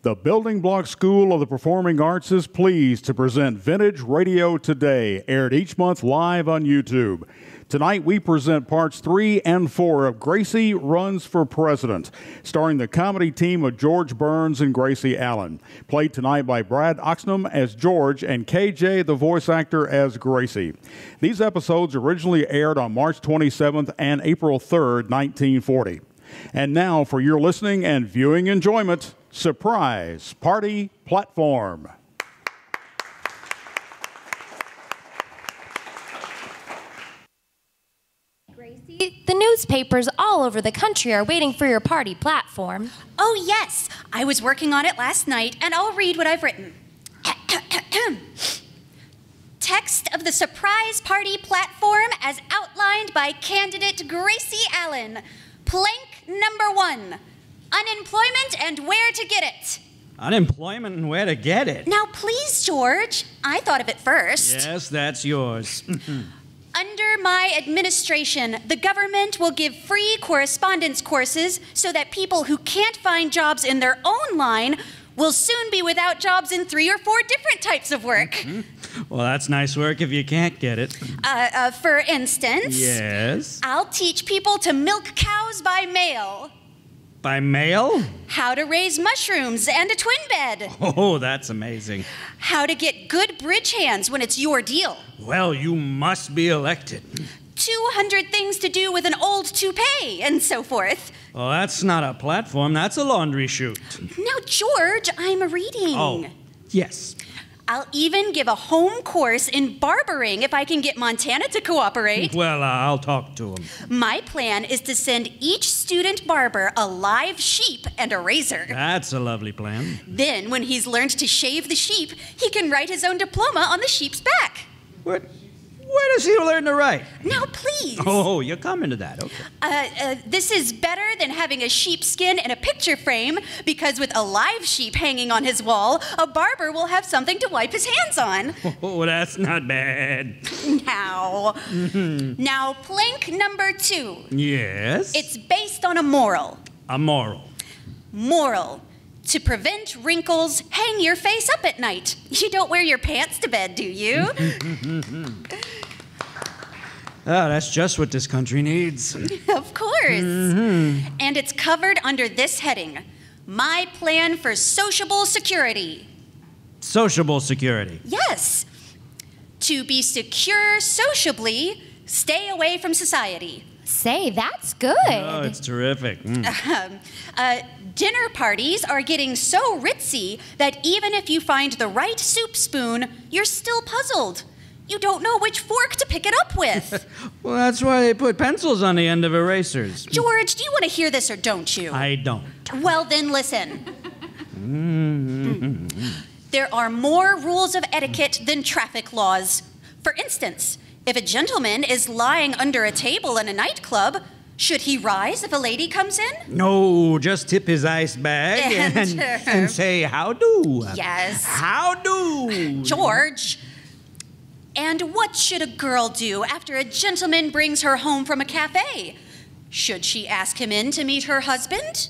The Building Block School of the Performing Arts is pleased to present Vintage Radio Today, aired each month live on YouTube. Tonight we present parts 3 and 4 of Gracie Runs for President, starring the comedy team of George Burns and Gracie Allen, played tonight by Brad Oxnam as George and KJ, the voice actor, as Gracie. These episodes originally aired on March 27th and April 3rd, 1940. And now, for your listening and viewing enjoyment, Surprise Party Platform. Gracie, the newspapers all over the country are waiting for your party platform. Oh, yes. I was working on it last night, and I'll read what I've written. Text of the surprise party platform as outlined by candidate Gracie Allen. Plank number 1. Unemployment and where to get it. Unemployment and where to get it? Now, please, George. I thought of it first. Yes, that's yours. Under my administration, the government will give free correspondence courses so that people who can't find jobs in their own line will soon be without jobs in 3 or 4 different types of work. Well, that's nice work if you can't get it. For instance... Yes? I'll teach people to milk cows by mail. By mail? How to raise mushrooms and a twin bed. Oh, that's amazing. How to get good bridge hands when it's your deal. Well, you must be elected. 200 things to do with an old toupee, and so forth. Well, that's not a platform, that's a laundry chute. Now, George, I'm reading. Oh, yes. I'll even give a home course in barbering if I can get Montana to cooperate. Well, I'll talk to him. My plan is to send each student barber a live sheep and a razor. That's a lovely plan. Then, when he's learned to shave the sheep, he can write his own diploma on the sheep's back. Where does he learn to write? Now, please. Oh, you're coming to that, okay. This is better than having a sheepskin in a picture frame, because with a live sheep hanging on his wall, a barber will have something to wipe his hands on. Oh, that's not bad. Now. Now, plank number 2. Yes? It's based on a moral. A moral. Moral. To prevent wrinkles, hang your face up at night. You don't wear your pants to bed, do you? Oh, that's just what this country needs. Of course. And it's covered under this heading, My Plan for Sociable Security. Sociable security. Yes. To be secure sociably, stay away from society. Say, that's good. Oh, it's terrific. Dinner parties are getting so ritzy that even if you find the right soup spoon, you're still puzzled. You don't know which fork to pick it up with. Well, that's why they put pencils on the end of erasers. George, do you want to hear this or don't you? I don't. Well, then listen. There are more rules of etiquette than traffic laws. For instance, if a gentleman is lying under a table in a nightclub, should he rise if a lady comes in? No, just tip his ice bag and say, how do? Yes. How do? George. And what should a girl do after a gentleman brings her home from a cafe? Should she ask him in to meet her husband?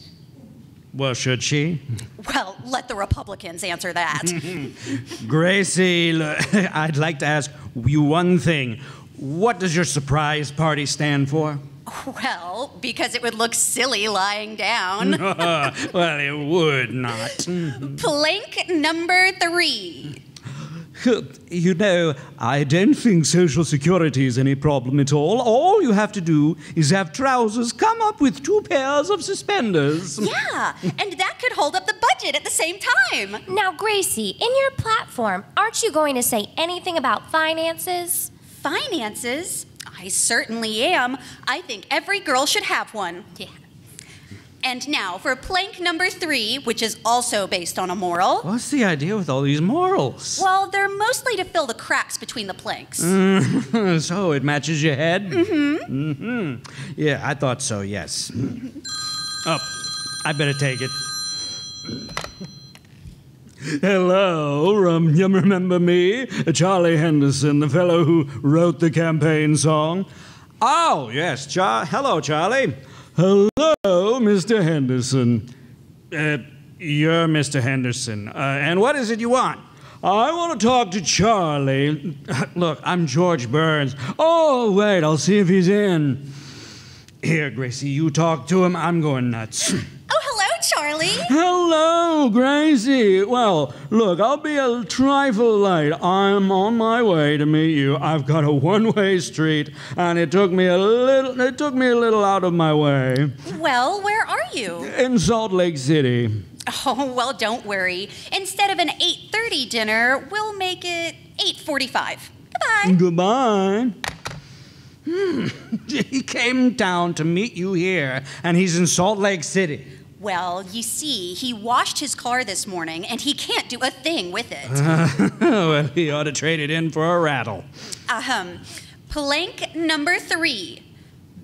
Well, should she? Well, let the Republicans answer that. Gracie, I'd like to ask you one thing. What does your surprise party stand for? Well, because it would look silly lying down. Well, it would not. Plank number 3. You know, I don't think Social Security is any problem at all. All you have to do is have trousers come up with 2 pairs of suspenders. Yeah, and that could hold up the budget at the same time. Now, Gracie, in your platform, aren't you going to say anything about finances? Finances? I certainly am. I think every girl should have one. Yeah. And now for plank number 3, which is also based on a moral. What's the idea with all these morals? Well, they're mostly to fill the cracks between the planks. So it matches your head? Yeah, I thought so, yes. Oh, I better take it. Hello, you remember me? Charlie Henderson, the fellow who wrote the campaign song. Oh, yes, hello, Charlie. Hello, Mr. Henderson. You're Mr. Henderson. And what is it you want? I want to talk to Charlie. Look, I'm George Burns. Oh, wait, I'll see if he's in. Here, Gracie, you talk to him. I'm going nuts. Oh, hello, Charlie. Hello, Gracie. Well, look, I'll be a trifle late. I'm on my way to meet you. I've got a one-way street, and it took me a little out of my way. Well, where are you? In Salt Lake City. Oh, well, don't worry. Instead of an 8:30 dinner, we'll make it 8:45. Goodbye. Goodbye. He came down to meet you here, and he's in Salt Lake City. Well, you see, he washed his car this morning, and he can't do a thing with it. Well, he ought to trade it in for a rattle. Plank number 3.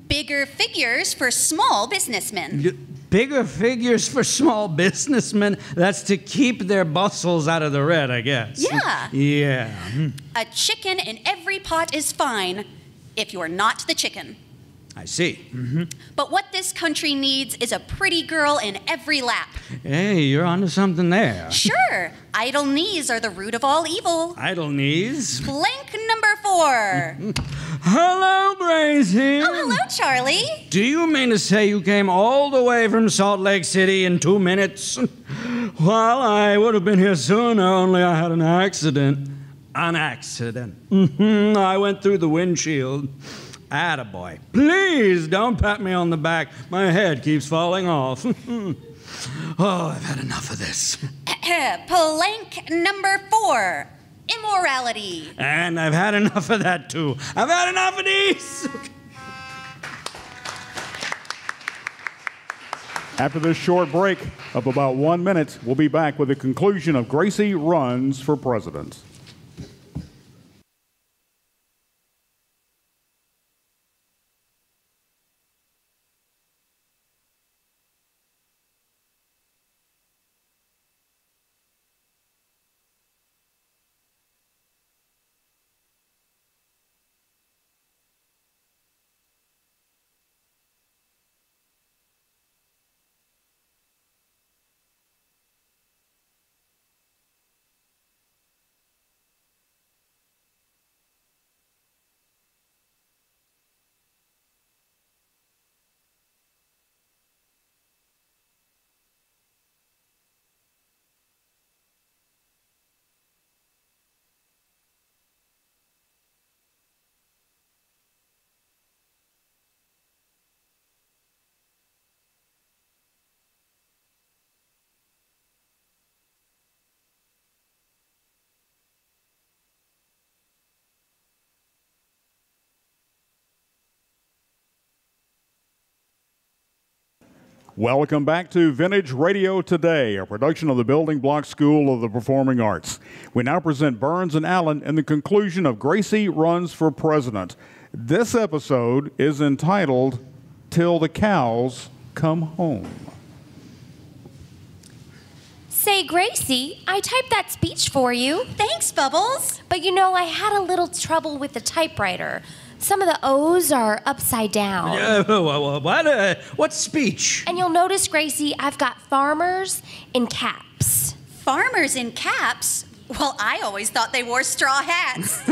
Bigger figures for small businessmen. Bigger figures for small businessmen? That's to keep their bustles out of the red, I guess. Yeah. Yeah. A chicken in every pot is fine if you're not the chicken. I see. Mm-hmm. But what this country needs is a pretty girl in every lap. Hey, you're onto something there. Sure. Idle knees are the root of all evil. Idle knees? Plank number 4. Hello, Gracie. Oh, hello, Charlie. Do you mean to say you came all the way from Salt Lake City in 2 minutes? Well, I would have been here sooner, only I had an accident. An accident. I went through the windshield. Attaboy. Please don't pat me on the back. My head keeps falling off. Oh, I've had enough of this. Plank number 4. Immorality. And I've had enough of that, too. I've had enough of these. After this short break of about 1 minute, we'll be back with the conclusion of Gracie Runs for President. Welcome back to Vintage Radio Today, a production of the Building Block School of the Performing Arts. We now present Burns and Allen in the conclusion of Gracie Runs for President. This episode is entitled, Till the Cows Come Home. Say, Gracie, I typed that speech for you. Thanks, Bubbles. But you know, I had a little trouble with the typewriter. Some of the O's are upside down. What speech? And you'll notice, Gracie, I've got farmers in caps. Farmers in caps? Well, I always thought they wore straw hats.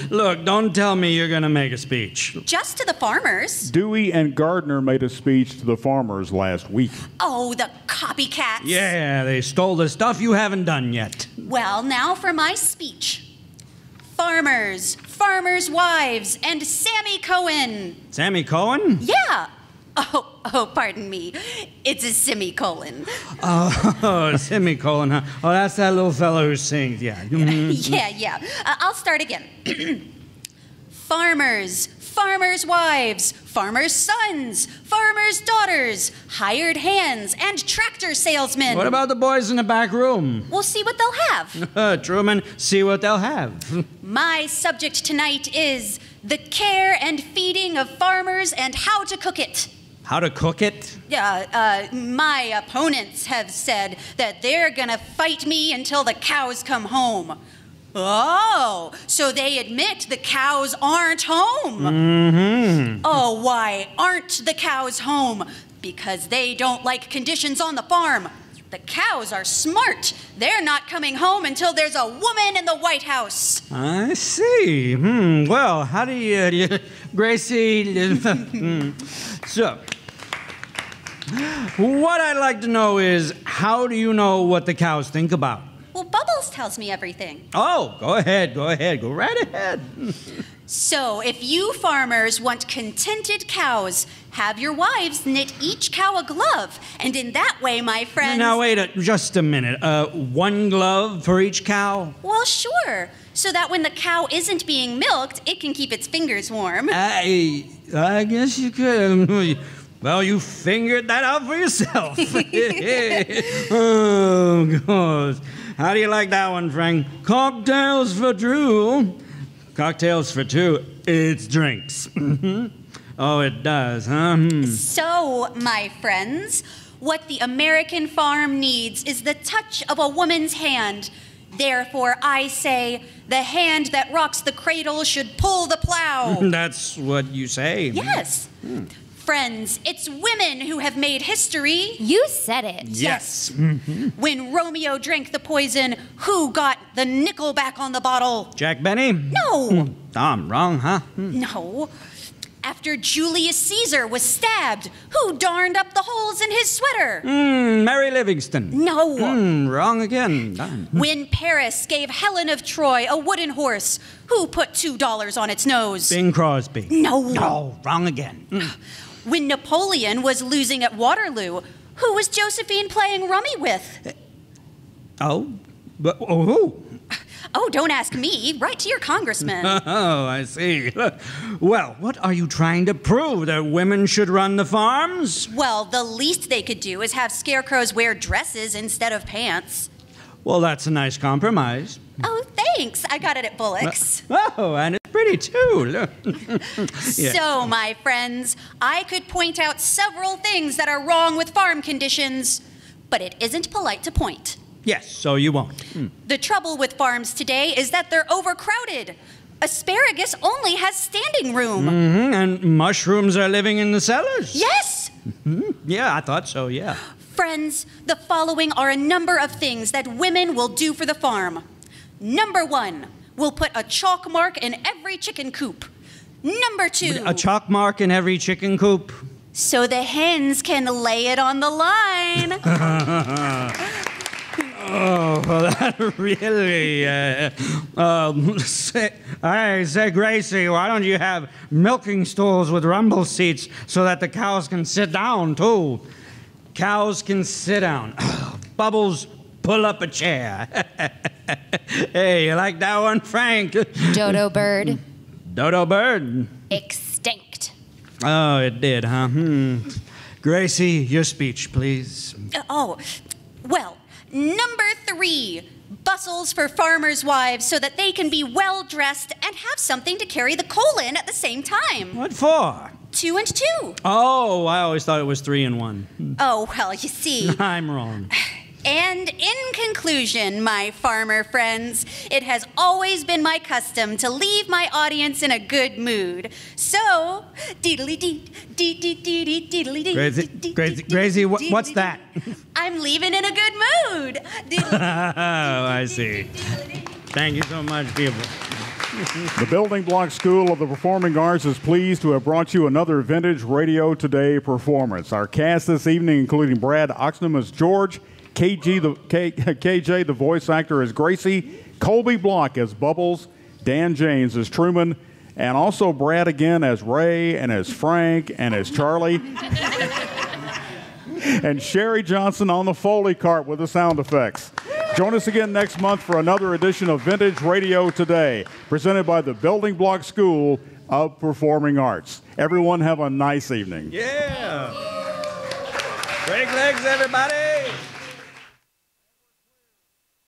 Look, don't tell me you're going to make a speech. Just to the farmers. Dewey and Gardner made a speech to the farmers last week. Oh, the copycats. Yeah, they stole the stuff you haven't done yet. Well, now for my speech. Farmers, farmers' wives, and Sammy Cohen. Sammy Cohen? Yeah. Oh, pardon me. It's a semicolon. Oh, semicolon, huh? Oh, that's that little fellow who sings, yeah. Yeah. I'll start again. Farmers, farmers' wives, farmers' sons, farmers' daughters, hired hands, and tractor salesmen. What about the boys in the back room? We'll see what they'll have. Truman, see what they'll have. My subject tonight is the care and feeding of farmers and how to cook it. How to cook it? My opponents have said that they're gonna fight me until the cows come home. Oh, so they admit the cows aren't home. Mm-hmm. Oh, why aren't the cows home? Because they don't like conditions on the farm. The cows are smart. They're not coming home until there's a woman in the White House. I see. Well, how do you Gracie... So, what I'd like to know is, how do you know what the cows think about? Well, Bubbles tells me everything. Oh, go ahead. Go right ahead. So, if you farmers want contented cows, have your wives knit each cow a glove. And in that way, my friends... Now, wait just a minute. One glove for each cow? Well, sure. So that when the cow isn't being milked, it can keep its fingers warm. I guess you could. Well, you figured that out for yourself. Oh, God. How do you like that one, Frank? Cocktails for two. Cocktails for two. It's drinks. Oh, it does, huh? So, my friends, what the American farm needs is the touch of a woman's hand. Therefore, I say, the hand that rocks the cradle should pull the plow. That's what you say. Yes. Friends, it's women who have made history. You said it. Yes. When Romeo drank the poison, who got the nickel back on the bottle? Jack Benny? No. I'm wrong, huh? No. After Julius Caesar was stabbed, who darned up the holes in his sweater? Mary Livingston. No. Wrong again. Darn. When Paris gave Helen of Troy a wooden horse, who put $2 on its nose? Bing Crosby. No. Oh, wrong again. When Napoleon was losing at Waterloo, who was Josephine playing rummy with? Oh? Who? Oh, don't ask me. Write to your congressman. Oh, I see. Well, what are you trying to prove? That women should run the farms? Well, the least they could do is have scarecrows wear dresses instead of pants. Well, that's a nice compromise. Oh, thanks. I got it at Bullock's. Oh, and it's pretty, too. Look. Yeah. So, my friends, I could point out several things that are wrong with farm conditions, but it isn't polite to point. Yes, so you won't. The trouble with farms today is that they're overcrowded. Asparagus only has standing room. And mushrooms are living in the cellars? Yes! Yeah, I thought so, yeah. Friends, the following are a number of things that women will do for the farm. Number 1, we'll put a chalk mark in every chicken coop. Number 2... A chalk mark in every chicken coop? So the hens can lay it on the line. Oh, well, that really, say, Gracie, why don't you have milking stools with rumble seats so that the cows can sit down, too? Cows can sit down. Bubbles, pull up a chair. Hey, you like that one, Frank? Dodo bird. Dodo bird? Extinct. Oh, it did, huh? Gracie, your speech, please. Well, number 3, bustles for farmers' wives so that they can be well-dressed and have something to carry the coal in at the same time. What for? 2 and 2. Oh, I always thought it was 3 and 1. Oh, well, you see. I'm wrong. And in conclusion, my farmer friends, it has always been my custom to leave my audience in a good mood. So, diddly-dee, dee-dee-dee-dee, diddly-dee. Gracie, what's that? I'm leaving in a good mood. Oh, I see. Thank you so much, people. The Building Block School of the Performing Arts is pleased to have brought you another Vintage Radio Today performance. Our cast this evening, including Brad Oxnam as George, KJ, the voice actor, as Gracie, Colby Block as Bubbles, Dan James as Truman, and also Brad again as Ray and as Frank and as Charlie. And Sherry Johnson on the Foley cart with the sound effects. Join us again next month for another edition of Vintage Radio Today, presented by the Building Block School of Performing Arts. Everyone have a nice evening. Yeah. Break legs, everybody.